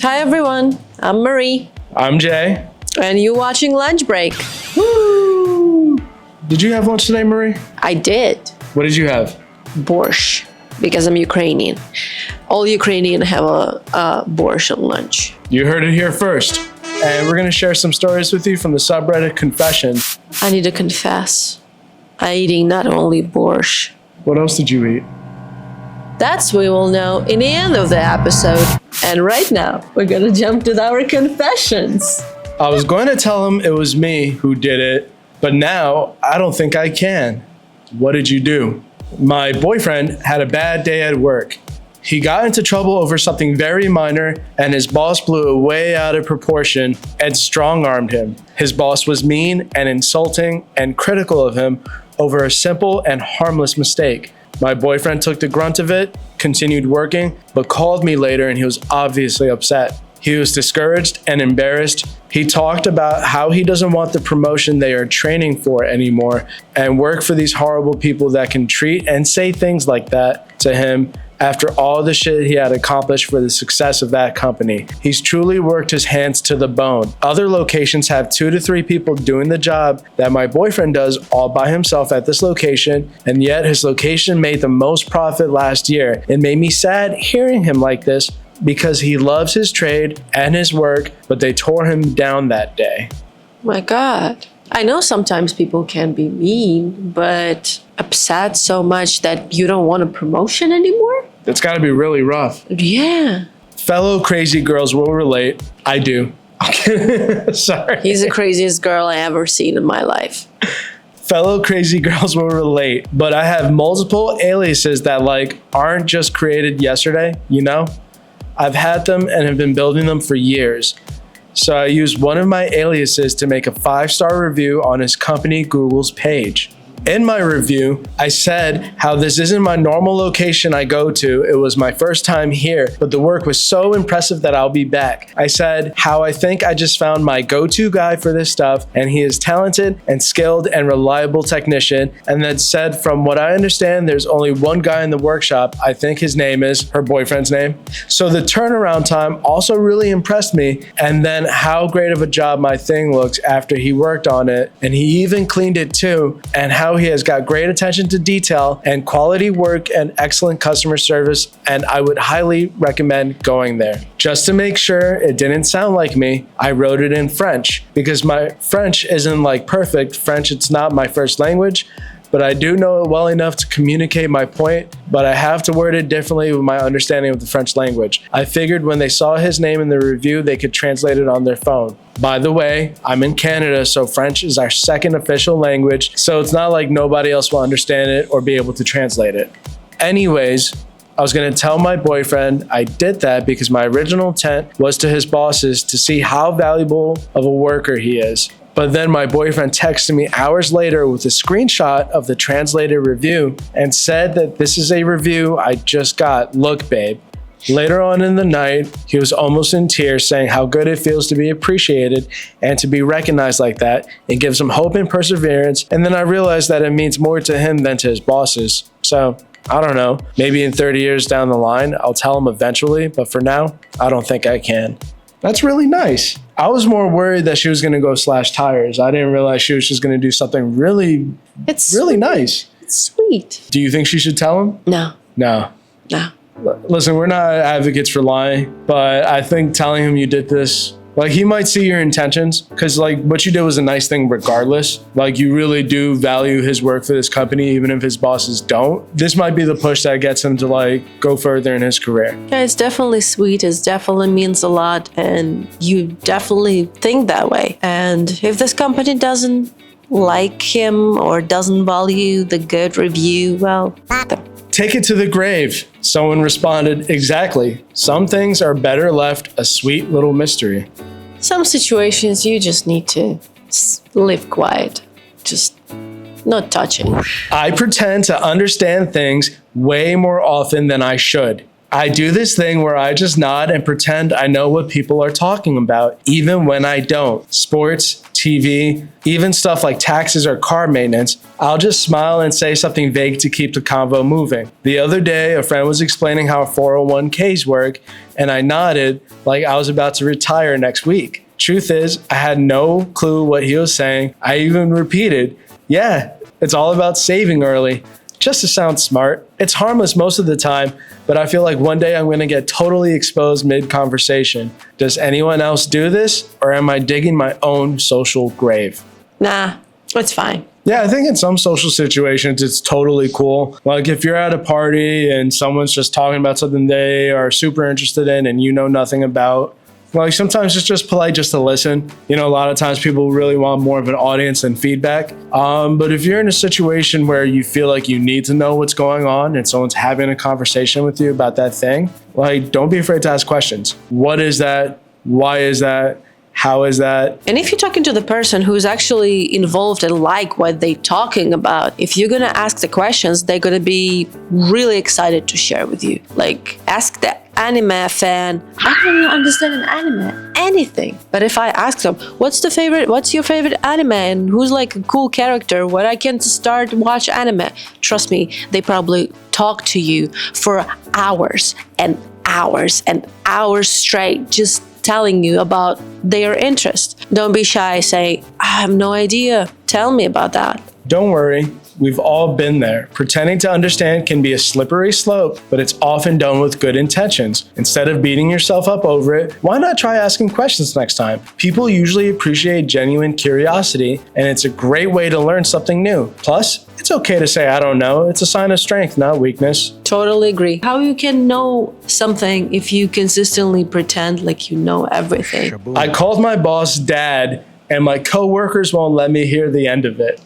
Hi everyone, I'm Marie. I'm Jay. And you're watching Lunch Break. Woo! Did you have lunch today, Marie? I did. What did you have? Borscht, because I'm Ukrainian. All Ukrainians have a borscht at lunch. You heard it here first. And we're going to share some stories with you from the subreddit Confession. I need to confess, I'm eating not only borscht. What else did you eat? That's what we will know in the end of the episode. And right now, we're gonna jump to our confessions. I was going to tell him it was me who did it, but now I don't think I can. What did you do? My boyfriend had a bad day at work. He got into trouble over something very minor, and his boss blew it way out of proportion and strong-armed him. His boss was mean and insulting and critical of him over a simple and harmless mistake. My boyfriend took the grunt of it, continued working, but called me later and he was obviously upset. He was discouraged and embarrassed. He talked about how he doesn't want the promotion they are training for anymore and work for these horrible people that can treat and say things like that to him after all the shit he had accomplished for the success of that company. He's truly worked his hands to the bone. Other locations have 2 to 3 people doing the job that my boyfriend does all by himself at this location, and yet his location made the most profit last year. It made me sad hearing him like this because he loves his trade and his work, but they tore him down that day. My God. I know sometimes people can be mean, but upset so much that you don't want a promotion anymore? It's gotta be really rough. Yeah. Fellow crazy girls will relate. I do. Sorry. He's the craziest girl I ever seen in my life. Fellow crazy girls will relate, but I have multiple aliases that aren't just created yesterday, you know? I've had them and have been building them for years. So I used one of my aliases to make a 5-star review on his company Google's page. In my review, I said how this isn't my normal location I go to. It was my first time here, but the work was so impressive that I'll be back. I said how I think I just found my go-to guy for this stuff, and he is talented and skilled and reliable technician, and then said from what I understand, there's only one guy in the workshop. I think his name is her boyfriend's name. So the turnaround time also really impressed me, and then how great of a job my thing looks after he worked on it, and he even cleaned it too, and how he has got great attention to detail and quality work and excellent customer service, and I would highly recommend going there. Just to make sure it didn't sound like me, I wrote it in French because my French isn't perfect. French, it's not my first language, but I do know it well enough to communicate my point, but I have to word it differently with my understanding of the French language. I figured when they saw his name in the review, they could translate it on their phone. By the way, I'm in Canada, so French is our second official language, so it's not like nobody else will understand it or be able to translate it. Anyways, I was gonna tell my boyfriend I did that because my original intent was to his bosses to see how valuable of a worker he is. But then my boyfriend texted me hours later with a screenshot of the translated review and said that this is a review I just got. Look, babe. Later on in the night, he was almost in tears saying how good it feels to be appreciated and to be recognized like that. It gives him hope and perseverance. And then I realized that it means more to him than to his bosses. So I don't know, maybe in 30 years down the line, I'll tell him eventually, but for now, I don't think I can. That's really nice. I was more worried that she was going to go slash tires. I didn't realize she was just going to do something really nice. It's sweet. Do you think she should tell him? No. No. No. Listen, we're not advocates for lying, but I think telling him you did this, he might see your intentions because what you did was a nice thing regardless. You really do value his work for this company, even if his bosses don't. This might be the push that gets him to go further in his career. Yeah, it's definitely sweet. It definitely means a lot. And you definitely think that way. And if this company doesn't like him or doesn't value the good review, well, take it to the grave. Someone responded, exactly. Some things are better left a sweet little mystery. Some situations you just need to live quiet. Just not touch it. I pretend to understand things way more often than I should. I do this thing where I just nod and pretend I know what people are talking about, even when I don't. Sports, TV, even stuff like taxes or car maintenance, I'll just smile and say something vague to keep the convo moving. The other day, a friend was explaining how 401ks work, and I nodded like I was about to retire next week. Truth is, I had no clue what he was saying. I even repeated, yeah, it's all about saving early, just to sound smart. It's harmless most of the time, but I feel like one day I'm going to get totally exposed mid-conversation. Does anyone else do this, or am I digging my own social grave? Nah, it's fine. Yeah, I think in some social situations, it's totally cool. Like if you're at a party and someone's just talking about something they are super interested in and you know nothing about, like sometimes it's just polite just to listen. You know, a lot of times people really want more of an audience than feedback. But if you're in a situation where you feel like you need to know what's going on and someone's having a conversation with you about that thing, like don't be afraid to ask questions. What is that? Why is that? How is that? And if you're talking to the person who's actually involved and like what they're talking about, if you're gonna ask the questions, they're gonna be really excited to share with you. Like, ask the anime fan, I don't really understand an anime, anything. But if I ask them, what's your favorite anime and who's like a cool character, when I can start watch anime? Trust me, they probably talk to you for hours and hours and hours straight, just telling you about their interest. Don't be shy, say, I have no idea. Tell me about that. Don't worry. We've all been there. Pretending to understand can be a slippery slope, but it's often done with good intentions. Instead of beating yourself up over it, why not try asking questions next time? People usually appreciate genuine curiosity, and it's a great way to learn something new. Plus, it's okay to say, I don't know. It's a sign of strength, not weakness. Totally agree. How you can know something if you consistently pretend like you know everything? I called my boss dad, and my coworkers won't let me hear the end of it.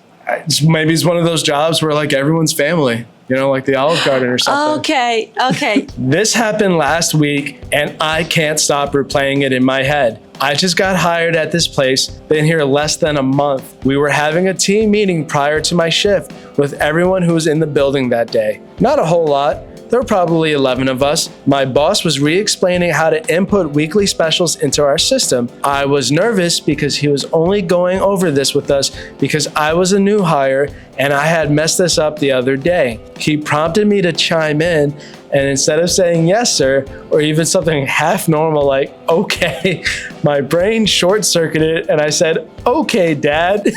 Maybe it's one of those jobs where like everyone's family, you know, like the Olive Garden or something. Okay. This happened last week and I can't stop replaying it in my head. I just got hired at this place, been here less than a month. We were having a team meeting prior to my shift with everyone who was in the building that day. Not a whole lot. There were probably 11 of us. My boss was re-explaining how to input weekly specials into our system. I was nervous because he was only going over this with us because I was a new hire and I had messed this up the other day. He prompted me to chime in, and instead of saying yes, sir, or even something half normal like, okay, my brain short-circuited and I said, okay, dad.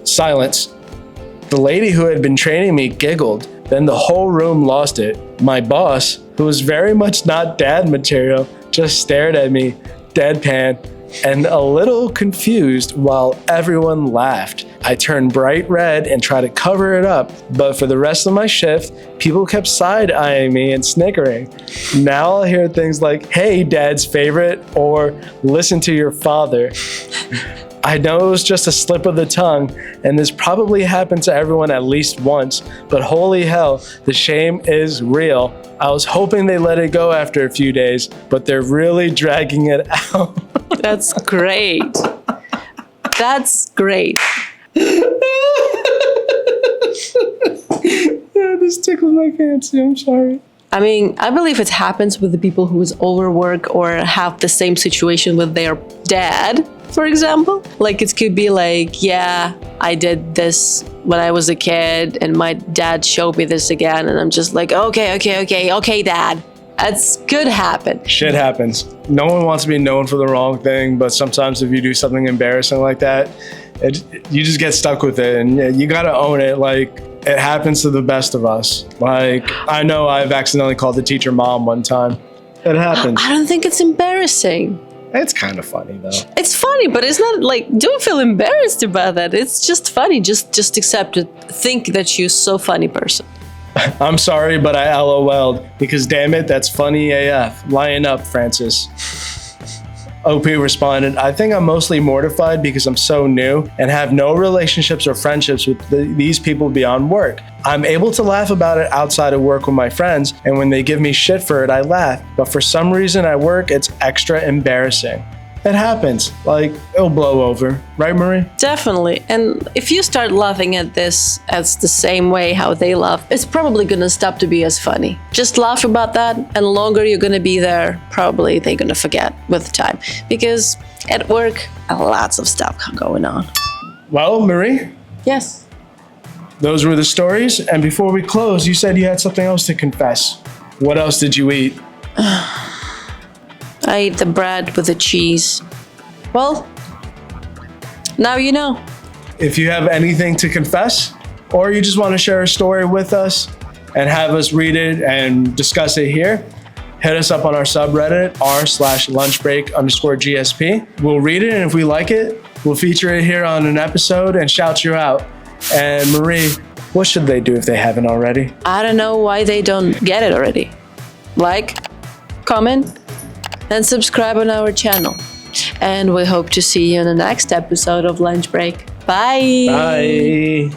Silence. The lady who had been training me giggled. Then the whole room lost it. My boss, who was very much not dad material, just stared at me, deadpan, and a little confused while everyone laughed. I turned bright red and tried to cover it up, but for the rest of my shift, people kept side-eyeing me and snickering. Now I'll hear things like, hey, dad's favorite, or listen to your father. I know it was just a slip of the tongue, and this probably happened to everyone at least once, but holy hell, the shame is real. I was hoping they let it go after a few days, but they're really dragging it out. That's great. That's great. Yeah, this tickled my fancy, I'm sorry. I mean, I believe it happens with the people who's overwork or have the same situation with their dad, for example. Like it could be like, yeah, I did this when I was a kid and my dad showed me this again. And I'm just like, okay, dad. That's could happen. Shit happens. No one wants to be known for the wrong thing, but sometimes if you do something embarrassing like that, you just get stuck with it and you gotta own it. Like, it happens to the best of us. Like, I know I've accidentally called the teacher mom one time. It happens. I don't think it's embarrassing. It's kind of funny though. It's funny, but it's not like, don't feel embarrassed about that. It's just funny. Just accept it. Think that you're so funny person. I'm sorry, but I LOL'd because damn it, that's funny AF. Lion up, Francis. OP responded, I think I'm mostly mortified because I'm so new and have no relationships or friendships with these people beyond work. I'm able to laugh about it outside of work with my friends, and when they give me shit for it, I laugh. But for some reason at work, it's extra embarrassing. It happens. Like, it'll blow over. Right, Marie? Definitely. And if you start laughing at this as the same way how they laugh, it's probably gonna stop to be as funny. Just laugh about that, and longer you're gonna be there, probably they're gonna forget with time. Because at work, lots of stuff going on. Well, Marie, Yes. those were the stories. And before we close, you said you had something else to confess. What else did you eat? I ate the bread with the cheese. Well, now you know. If you have anything to confess, or you just want to share a story with us and have us read it and discuss it here, hit us up on our subreddit, r/lunchbreak_GSP. We'll read it, and if we like it, we'll feature it here on an episode and shout you out. And Marie, what should they do if they haven't already? I don't know why they don't get it already. Like, comment, and subscribe on our channel. And we hope to see you in the next episode of Lunch Break. Bye. Bye.